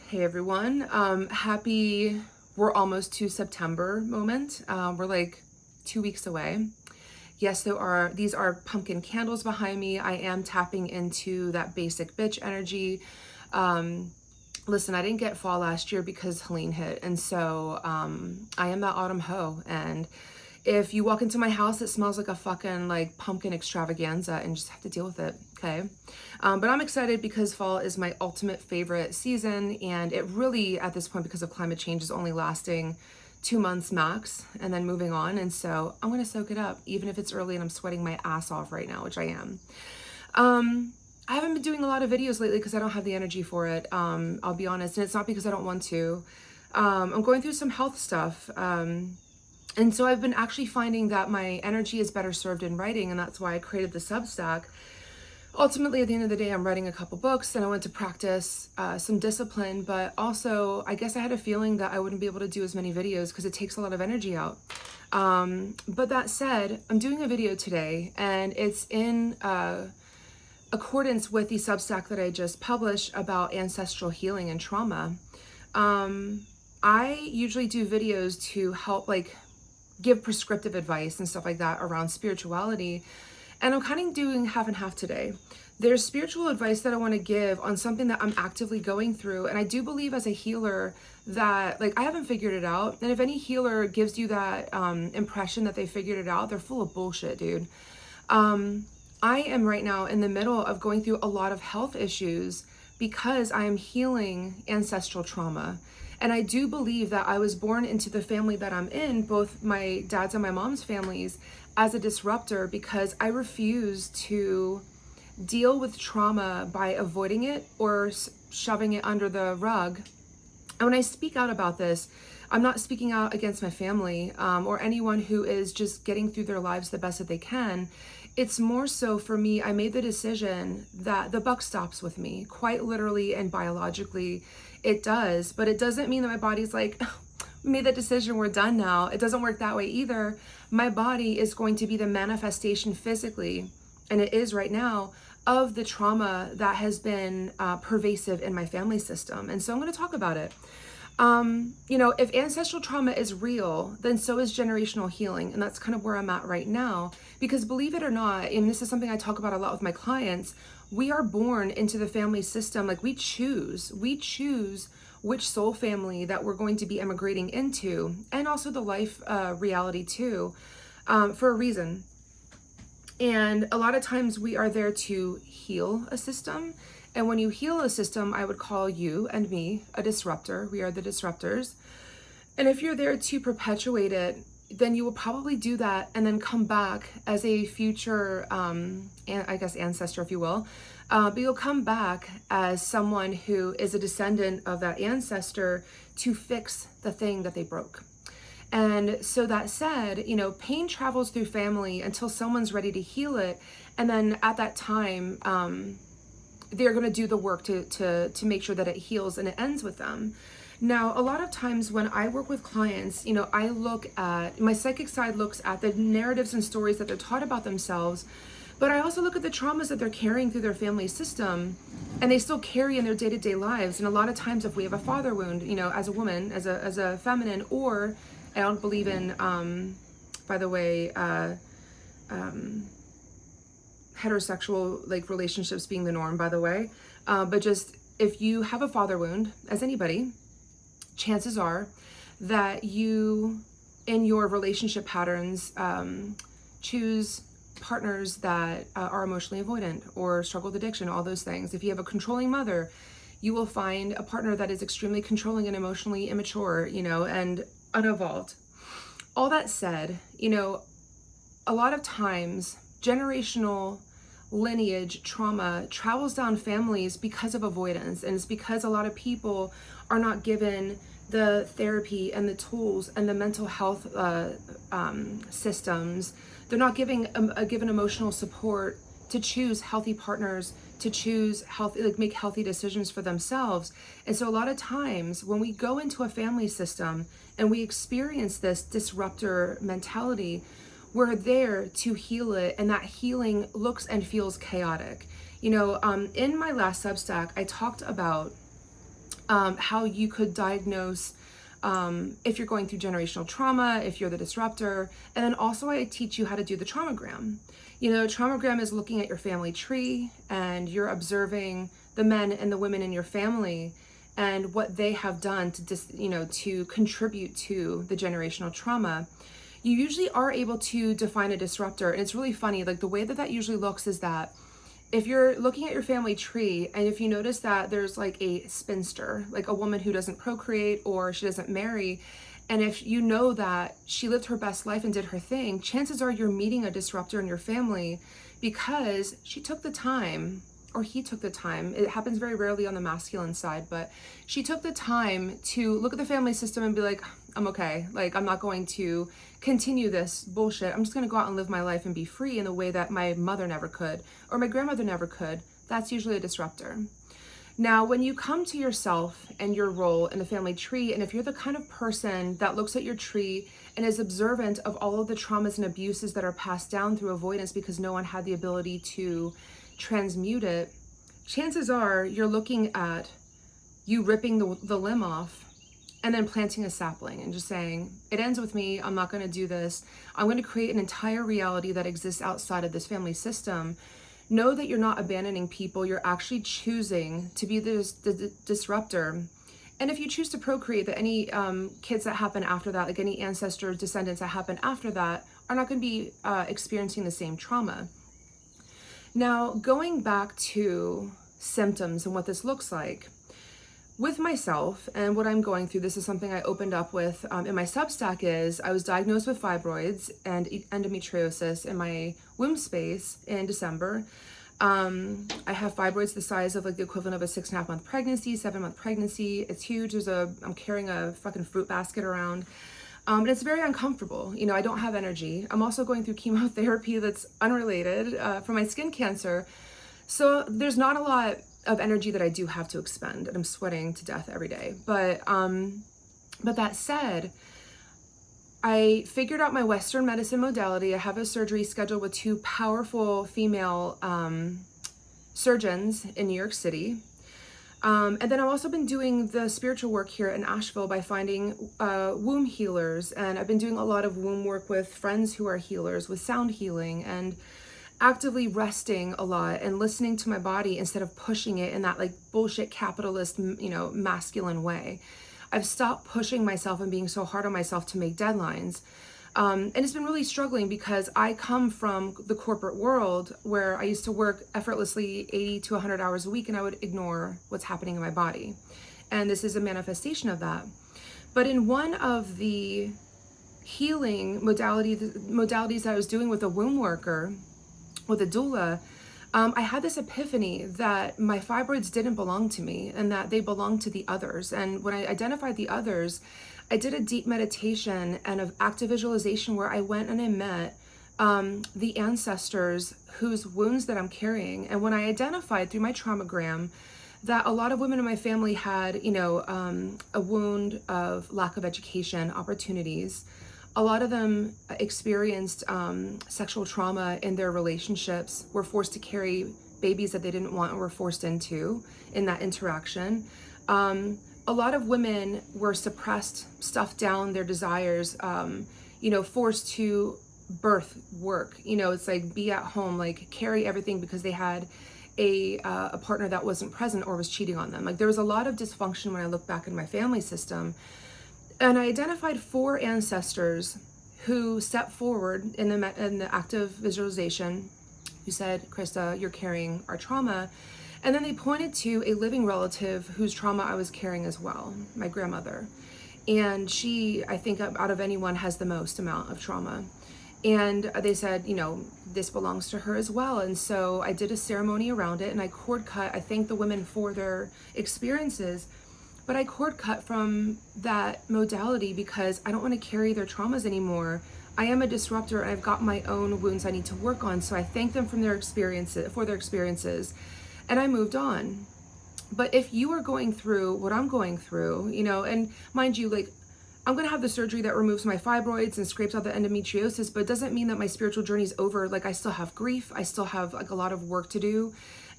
Hey everyone, happy we're almost to September moment. We're like 2 weeks away. Yes, these are pumpkin candles behind me. I am tapping into that basic bitch energy. Listen, I didn't get fall last year because Helene hit, and so I am that autumn hoe. And if you walk into my house, it smells like a fucking like pumpkin extravaganza, and just have to deal with it. Okay, but I'm excited because fall is my ultimate favorite season, and it really at this point, because of climate change, is only lasting 2 months max, and then moving on. And so I'm gonna soak it up, even if it's early and I'm sweating my ass off right now, which I am. I haven't been doing a lot of videos lately because I don't have the energy for it. I'll be honest, and it's not because I don't want to. I'm going through some health stuff. And so I've been actually finding that my energy is better served in writing, and that's why I created the Substack. Ultimately, at the end of the day, I'm writing a couple books and I went to practice some discipline, but also I guess I had a feeling that I wouldn't be able to do as many videos because it takes a lot of energy out. But that said, I'm doing a video today, and it's in accordance with the Substack that I just published about ancestral healing and trauma. I usually do videos to help give prescriptive advice and stuff like that around spirituality. And I'm kind of doing half and half today. There's spiritual advice that I want to give on something that I'm actively going through. And I do believe as a healer that I haven't figured it out. And if any healer gives you that impression that they figured it out, they're full of bullshit, dude. I am right now in the middle of going through a lot of health issues because I am healing ancestral trauma. And I do believe that I was born into the family that I'm in, both my dad's and my mom's families, as a disruptor because I refuse to deal with trauma by avoiding it or shoving it under the rug. And when I speak out about this, I'm not speaking out against my family or anyone who is just getting through their lives the best that they can. It's more so for me, I made the decision that the buck stops with me, quite literally and biologically it does, but it doesn't mean that my body's like, we made that decision, we're done now. It doesn't work that way either. My body is going to be the manifestation physically, and it is right now, of the trauma that has been pervasive in my family system. And so I'm going to talk about it. If ancestral trauma is real, then so is generational healing. And that's kind of where I'm at right now, because believe it or not, and this is something I talk about a lot with my clients, we are born into the family system. We choose which soul family that we're going to be immigrating into, and also the life reality too, for a reason. And a lot of times we are there to heal a system. And when you heal a system, I would call you and me a disruptor. We are the disruptors. And if you're there to perpetuate it, then you will probably do that and then come back as a future, ancestor, if you will. But you'll come back as someone who is a descendant of that ancestor to fix the thing that they broke. And so that said, pain travels through family until someone's ready to heal it. And then at that time, they're going to do the work to make sure that it heals and it ends with them. Now, a lot of times when I work with clients, I look at, my psychic side looks at the narratives and stories that they're taught about themselves, but I also look at the traumas that they're carrying through their family system, and they still carry in their day-to-day lives. And a lot of times if we have a father wound, as a woman, as a feminine, or I don't believe in, by the way, heterosexual relationships being the norm, by the way, but just if you have a father wound, as anybody, chances are that you in your relationship patterns choose partners that are emotionally avoidant or struggle with addiction, all those things. If you have a controlling mother, you will find a partner that is extremely controlling and emotionally immature, and unevolved. All that said, a lot of times generational lineage trauma travels down families because of avoidance, and it's because a lot of people are not given the therapy and the tools and the mental health systems. They're not given emotional support to choose healthy partners, to choose healthy, make healthy decisions for themselves. And so a lot of times when we go into a family system and we experience this disruptor mentality, we're there to heal it, and that healing looks and feels chaotic. In my last Substack, I talked about how you could diagnose if you're going through generational trauma, if you're the disruptor. And then also I teach you how to do the traumagram. You know, traumagram is looking at your family tree, and you're observing the men and the women in your family and what they have done to contribute to the generational trauma. You usually are able to define a disruptor. And it's really funny, like the way that usually looks is that if you're looking at your family tree, and if you notice that there's like a spinster, like a woman who doesn't procreate or she doesn't marry, and if you know that she lived her best life and did her thing, chances are you're meeting a disruptor in your family because she took the time, or he took the time. It happens very rarely on the masculine side, but she took the time to look at the family system and be like, I'm okay. Like, I'm not going to continue this bullshit. I'm just going to go out and live my life and be free in the way that my mother never could, or my grandmother never could. That's usually a disruptor. Now, when you come to yourself and your role in the family tree, and if you're the kind of person that looks at your tree and is observant of all of the traumas and abuses that are passed down through avoidance because no one had the ability to transmute it, chances are you're looking at you ripping the limb off and then planting a sapling and just saying, it ends with me, I'm not going to do this. I'm going to create an entire reality that exists outside of this family system. Know that you're not abandoning people. You're actually choosing to be the disruptor. And if you choose to procreate, that any kids that happen after that, like any ancestors, descendants that happen after that, are not going to be experiencing the same trauma. Now, going back to symptoms and what this looks like, with myself and what I'm going through, this is something I opened up with in my Substack, is I was diagnosed with fibroids and endometriosis in my womb space in December. I have fibroids the size of like the equivalent of a 6.5-month pregnancy, 7-month pregnancy. It's huge. I'm carrying a fucking fruit basket around. And it's very uncomfortable. You know, I don't have energy. I'm also going through chemotherapy that's unrelated for my skin cancer. So there's not a lot of energy that I do have to expend, and I'm sweating to death every day. But that said, I figured out my Western medicine modality. I have a surgery scheduled with 2 powerful female surgeons in New York City. And then I've also been doing the spiritual work here in Asheville by finding womb healers. And I've been doing a lot of womb work with friends who are healers, with sound healing, and actively resting a lot and listening to my body instead of pushing it in that like bullshit capitalist, masculine way. I've stopped pushing myself and being so hard on myself to make deadlines. And it's been really struggling because I come from the corporate world where I used to work effortlessly 80 to 100 hours a week, and I would ignore what's happening in my body. And this is a manifestation of that. But in one of the healing modalities that I was doing with a womb worker, with a doula, I had this epiphany that my fibroids didn't belong to me and that they belonged to the others. And when I identified the others, I did a deep meditation and an active visualization where I went and I met the ancestors whose wounds that I'm carrying. And when I identified through my traumagram that a lot of women in my family had, a wound of lack of education opportunities, a lot of them experienced sexual trauma in their relationships, were forced to carry babies that they didn't want and were forced into in that interaction. A lot of women were suppressed, stuffed down their desires, forced to birth work. It's like be at home, like carry everything because they had a partner that wasn't present or was cheating on them. Like there was a lot of dysfunction when I look back in my family system. And I identified 4 ancestors who stepped forward in the active visualization, who said, Krista, you're carrying our trauma. And then they pointed to a living relative whose trauma I was carrying as well, my grandmother. And she, I think out of anyone, has the most amount of trauma. And they said, this belongs to her as well. And so I did a ceremony around it and I cord cut. I thanked the women for their experiences. But I cord cut from that modality because I don't want to carry their traumas anymore. I am a disruptor and I've got my own wounds I need to work on. So I thank them for their experiences, and I moved on. But if you are going through what I'm going through, and mind you, like I'm going to have the surgery that removes my fibroids and scrapes out the endometriosis, but it doesn't mean that my spiritual journey is over. Like I still have grief. I still have like a lot of work to do.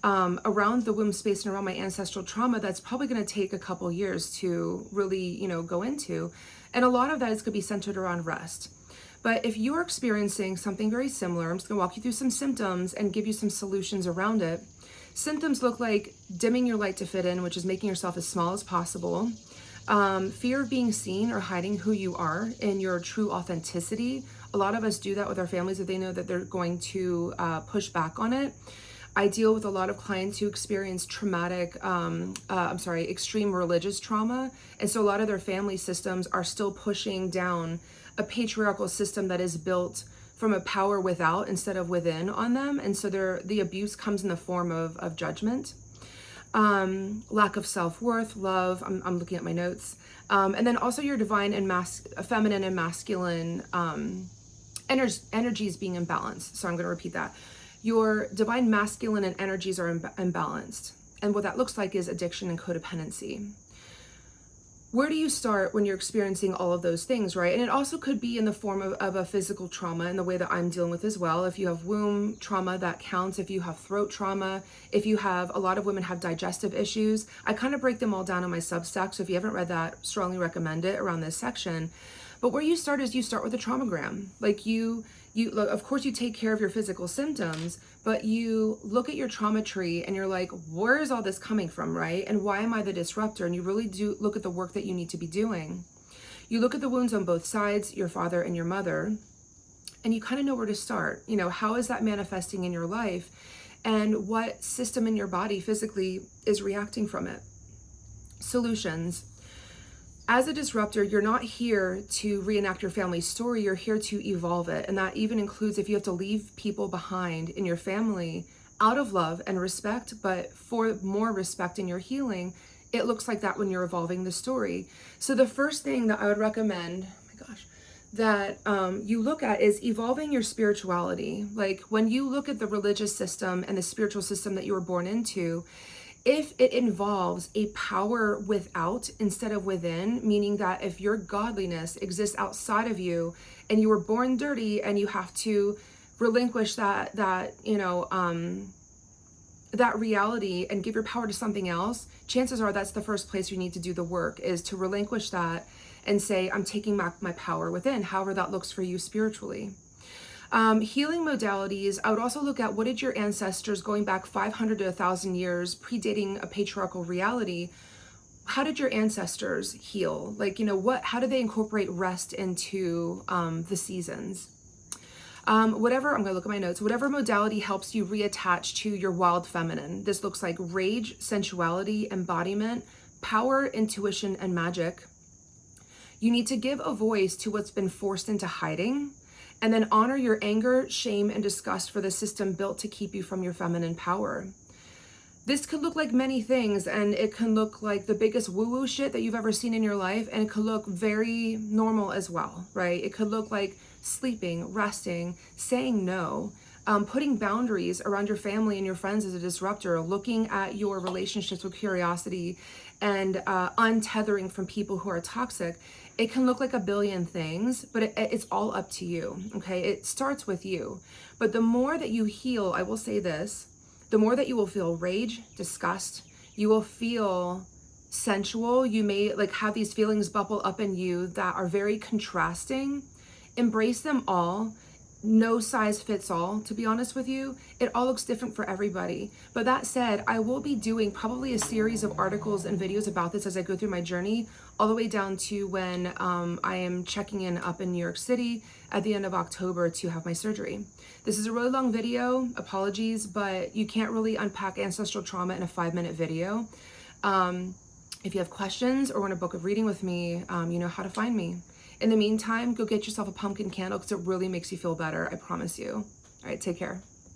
around the womb space and around my ancestral trauma that's probably going to take a couple years to really, go into. And a lot of that is going to be centered around rest. But if you're experiencing something very similar, I'm just going to walk you through some symptoms and give you some solutions around it. Symptoms look like dimming your light to fit in, which is making yourself as small as possible. Fear of being seen or hiding who you are in your true authenticity. A lot of us do that with our families if they know that they're going to push back on it. I deal with a lot of clients who experience extreme religious trauma. And so a lot of their family systems are still pushing down a patriarchal system that is built from a power without instead of within on them. And so the abuse comes in the form of judgment, lack of self-worth, love. I'm looking at my notes. And then also your divine and feminine and masculine energies being imbalanced. So I'm going to repeat that. Your divine masculine and energies are imbalanced. And what that looks like is addiction and codependency. Where do you start when you're experiencing all of those things, right? And it also could be in the form of a physical trauma in the way that I'm dealing with as well. If you have womb trauma, that counts. If you have throat trauma, if you have, a lot of women have digestive issues. I kind of break them all down on my Substack. So if you haven't read that, strongly recommend it around this section. But where you start is you start with a traumagram. Like you of course you take care of your physical symptoms, but you look at your trauma tree and you're like, where is all this coming from, right? And why am I the disruptor? And you really do look at the work that you need to be doing. You look at the wounds on both sides, your father and your mother, and you kind of know where to start. How is that manifesting in your life? And what system in your body physically is reacting from it? Solutions. As a disruptor, you're not here to reenact your family's story, you're here to evolve it. And that even includes if you have to leave people behind in your family out of love and respect, but for more respect in your healing, it looks like that when you're evolving the story. So the first thing that I would recommend, that you look at is evolving your spirituality. Like when you look at the religious system and the spiritual system that you were born into, if it involves a power without instead of within, meaning that if your godliness exists outside of you and you were born dirty and you have to relinquish that reality and give your power to something else, chances are that's the first place you need to do the work, is to relinquish that and say, I'm taking back my power within, however that looks for you spiritually. Healing modalities, I would also look at what did your ancestors going back 500 to 1,000 years, predating a patriarchal reality, how did your ancestors heal? How did they incorporate rest into the seasons? I'm going to look at my notes. Whatever modality helps you reattach to your wild feminine. This looks like rage, sensuality, embodiment, power, intuition, and magic. You need to give a voice to what's been forced into hiding. And then honor your anger, shame, and disgust for the system built to keep you from your feminine power. This could look like many things, and it can look like the biggest woo-woo shit that you've ever seen in your life, and it could look very normal as well, right? It could look like sleeping, resting, saying no, putting boundaries around your family and your friends as a disruptor, looking at your relationships with curiosity, and untethering from people who are toxic. It can look like a billion things, but it's all up to you, okay? It starts with you. But the more that you heal, I will say this, the more that you will feel rage, disgust, you will feel sensual, you may have these feelings bubble up in you that are very contrasting. Embrace them all. No size fits all, to be honest with you. It all looks different for everybody. But that said, I will be doing probably a series of articles and videos about this as I go through my journey, all the way down to when I am checking in up in New York City at the end of October to have my surgery. This is a really long video, apologies, but you can't really unpack ancestral trauma in a 5-minute video. If you have questions or want to book a reading with me, you know how to find me. In the meantime, go get yourself a pumpkin candle because it really makes you feel better. I promise you. All right, take care.